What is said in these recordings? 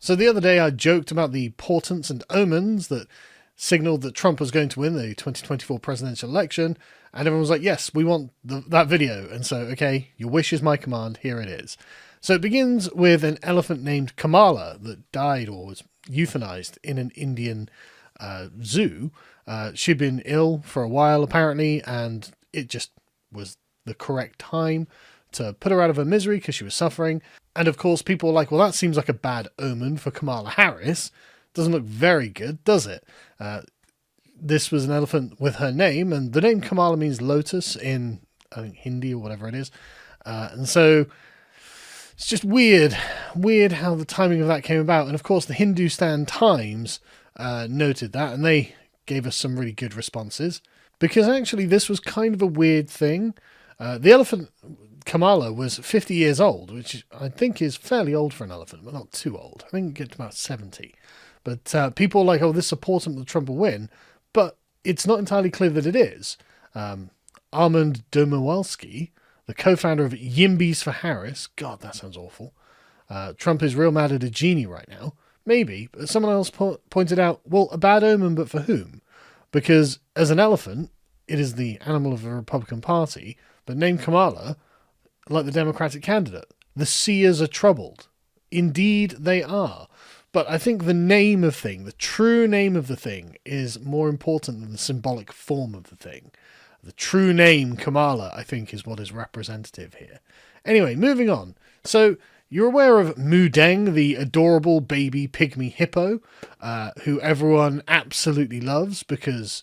So the other day I joked about the portents and omens that signaled that Trump was going to win the 2024 presidential election, and everyone was like, yes, we want that video. And so, okay, your wish is my command, here it is. So it begins with an elephant named Kamala that died or was euthanized in an Indian zoo. She'd been ill for a while, apparently, and it just was the correct time to put her out of her misery because she was suffering. And of course, people were like, well, that seems like a bad omen for Kamala Harris. Doesn't look very good, does it? This was an elephant with her name, and the name Kamala means lotus in, I think, Hindi or whatever it is. And so it's just weird how the timing of that came about. And of course, the Hindustan Times noted that, and they gave us some really good responses, because actually this was kind of a weird thing. The elephant Kamala was 50 years old, which I think is fairly old for an elephant, but not too old. I think it gets to about 70. But people are like, oh, this is a portent that Trump will win. But it's not entirely clear that it is. Armand Domowalski, the co-founder of Yimbys for Harris, God, that sounds awful. Trump is real mad at a genie right now. Maybe, but someone else pointed out, well, a bad omen, but for whom? Because as an elephant, it is the animal of the Republican Party, but named Kamala, like the Democratic candidate, the seers are troubled. Indeed, they are. But I think the name of thing, the true name of the thing, is more important than the symbolic form of the thing. The true name, Kamala, I think, is what is representative here. Anyway, moving on. So, you're aware of Mudeng, the adorable baby pygmy hippo, who everyone absolutely loves because,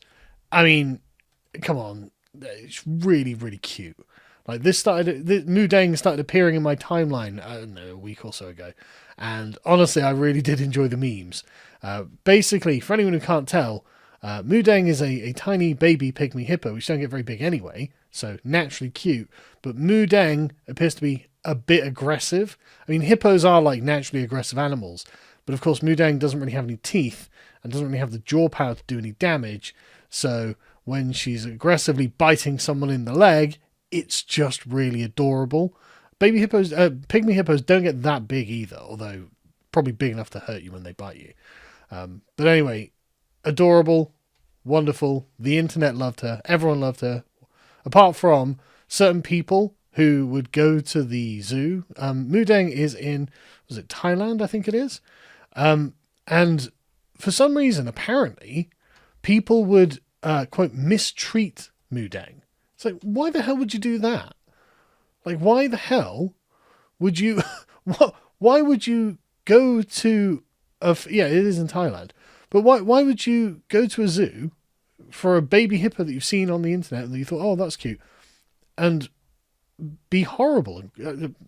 I mean, come on, it's really, really cute. Like, Mudeng started appearing in my timeline, I don't know, a week or so ago. And honestly, I really did enjoy the memes. Basically, for anyone who can't tell, Mudeng is a tiny baby pygmy hippo, which don't get very big anyway, so naturally cute. But Mudeng appears to be a bit aggressive. I mean, hippos are like naturally aggressive animals, but of course Mudeng doesn't really have any teeth and doesn't really have the jaw power to do any damage. So when she's aggressively biting someone in the leg, it's just really adorable. Pygmy hippos don't get that big either, although probably big enough to hurt you when they bite you. But anyway, adorable, wonderful. The internet loved her. Everyone loved her. Apart from certain people who would go to the zoo. Mudeng is in, was it Thailand, I think it is? And for some reason, apparently, people would, quote, mistreat Mudeng. It's like, why the hell would you do that? Like, why the hell would you... why would you go to... yeah, it is in Thailand. But why would you go to a zoo for a baby hippo that you've seen on the internet that you thought, oh, that's cute, and be horrible?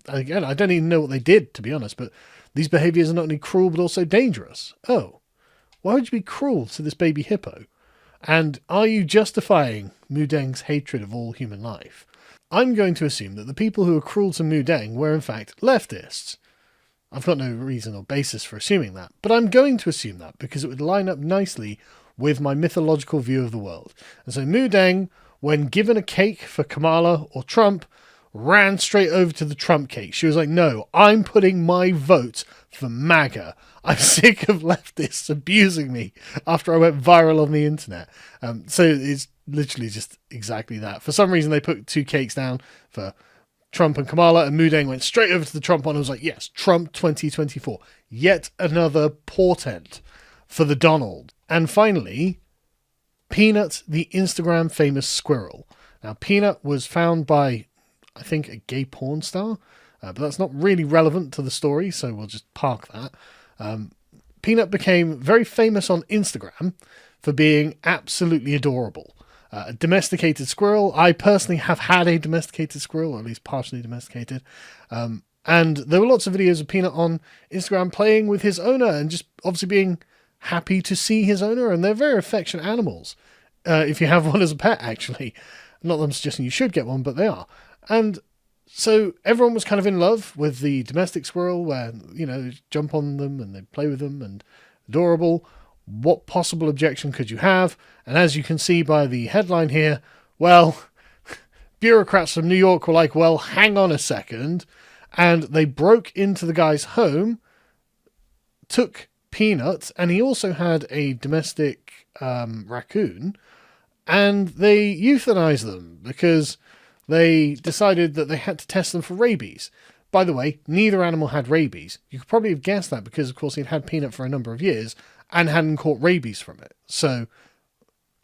Again, I don't even know what they did, to be honest, but these behaviours are not only cruel but also dangerous. Oh, why would you be cruel to this baby hippo? And are you justifying Mudeng's hatred of all human life? I'm going to assume that the people who are cruel to Mudeng were in fact leftists. I've got no reason or basis for assuming that, but I'm going to assume that because it would line up nicely with my mythological view of the world. And so Mudeng, when given a cake for Kamala or Trump, ran straight over to the Trump cake. She was like, no, I'm putting my vote for MAGA. I'm sick of leftists abusing me after I went viral on the internet. So it's literally just exactly that. For some reason, they put two cakes down for Trump and Kamala, and Mudeng went straight over to the Trump one and was like, yes, Trump 2024. Yet another portent for the Donald. And finally, Peanut, the Instagram famous squirrel. Now, Peanut was found by, I think, a gay porn star, but that's not really relevant to the story, so we'll just park that. Peanut became very famous on Instagram for being absolutely adorable. A domesticated squirrel. I personally have had a domesticated squirrel, or at least partially domesticated. And there were lots of videos of Peanut on Instagram playing with his owner and just obviously being happy to see his owner. And they're very affectionate animals. If you have one as a pet, actually. Not that I'm suggesting you should get one, but they are. And so everyone was kind of in love with the domestic squirrel where, you know, jump on them and they play with them and adorable. What possible objection could you have? And as you can see by the headline here, well, bureaucrats from New York were like, well, hang on a second. And they broke into the guy's home, took Peanut, and he also had a domestic raccoon, and they euthanized them because they decided that they had to test them for rabies. By the way, neither animal had rabies. You could probably have guessed that because, of course, he'd had Peanut for a number of years and hadn't caught rabies from it. So,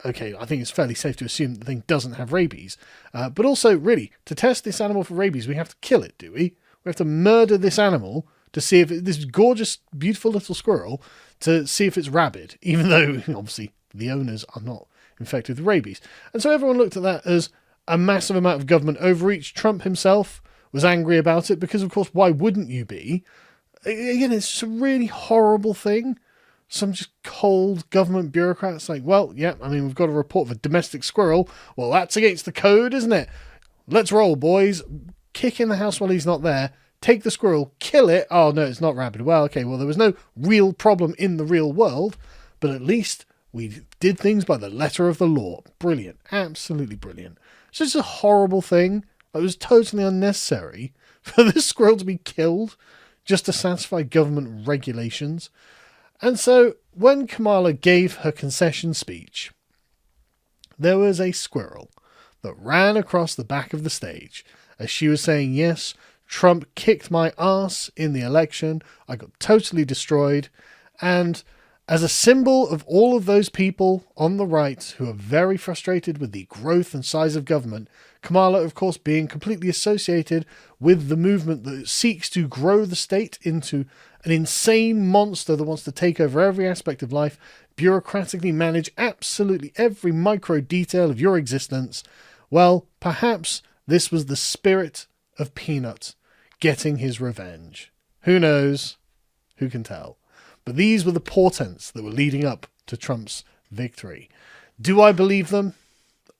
okay, I think it's fairly safe to assume that the thing doesn't have rabies. But also, really, to test this animal for rabies, we have to kill it, do we? We have to murder this animal to see if this gorgeous, beautiful little squirrel, to see if it's rabid, even though, obviously, the owners are not infected with rabies. And so everyone looked at that as a massive amount of government overreach. Trump himself was angry about it because, of course, why wouldn't you be? Again, it's just a really horrible thing. Some just cold government bureaucrats like, well, yeah, I mean, we've got a report of a domestic squirrel. Well, that's against the code, isn't it? Let's roll, boys. Kick in the house while he's not there. Take the squirrel, kill it. Oh, no, it's not rabid. Well, okay, well, there was no real problem in the real world, but at least we did things by the letter of the law. Brilliant. Absolutely brilliant. It's just a horrible thing. It was totally unnecessary for this squirrel to be killed just to satisfy government regulations. And so when Kamala gave her concession speech, there was a squirrel that ran across the back of the stage as she was saying, yes, Trump kicked my ass in the election. I got totally destroyed. And as a symbol of all of those people on the right who are very frustrated with the growth and size of government, Kamala, of course, being completely associated with the movement that seeks to grow the state into an insane monster that wants to take over every aspect of life, bureaucratically manage absolutely every micro detail of your existence. Well, perhaps this was the spirit of Peanut getting his revenge. Who knows? Who can tell? But these were the portents that were leading up to Trump's victory. Do I believe them?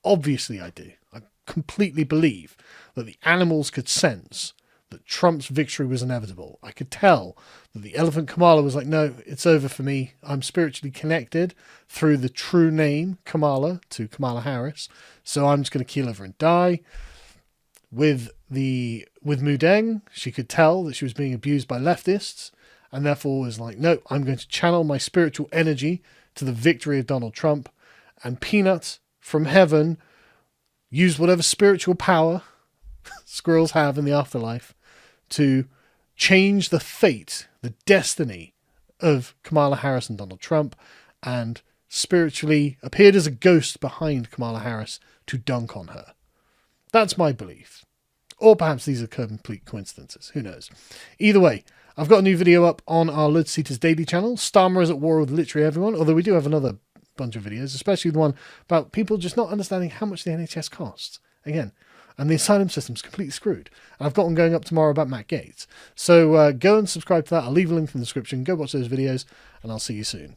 Obviously I do. I completely believe that the animals could sense that Trump's victory was inevitable. I could tell that the elephant Kamala was like, no, it's over for me. I'm spiritually connected through the true name Kamala to Kamala Harris. So I'm just going to keel over and die. With Mudeng, she could tell that she was being abused by leftists, and therefore was like, no, I'm going to channel my spiritual energy to the victory of Donald Trump. And Peanut from heaven used whatever spiritual power squirrels have in the afterlife to change the fate, the destiny of Kamala Harris and Donald Trump, and spiritually appeared as a ghost behind Kamala Harris to dunk on her. That's my belief. Or perhaps these are complete coincidences. Who knows? Either way, I've got a new video up on our Lotus Eaters Daily channel. Starmer is at war with literally everyone, although we do have another bunch of videos, especially the one about people just not understanding how much the NHS costs. Again, and the asylum system's completely screwed. And I've got one going up tomorrow about Matt Gaetz. So go and subscribe to that. I'll leave a link in the description. Go watch those videos, and I'll see you soon.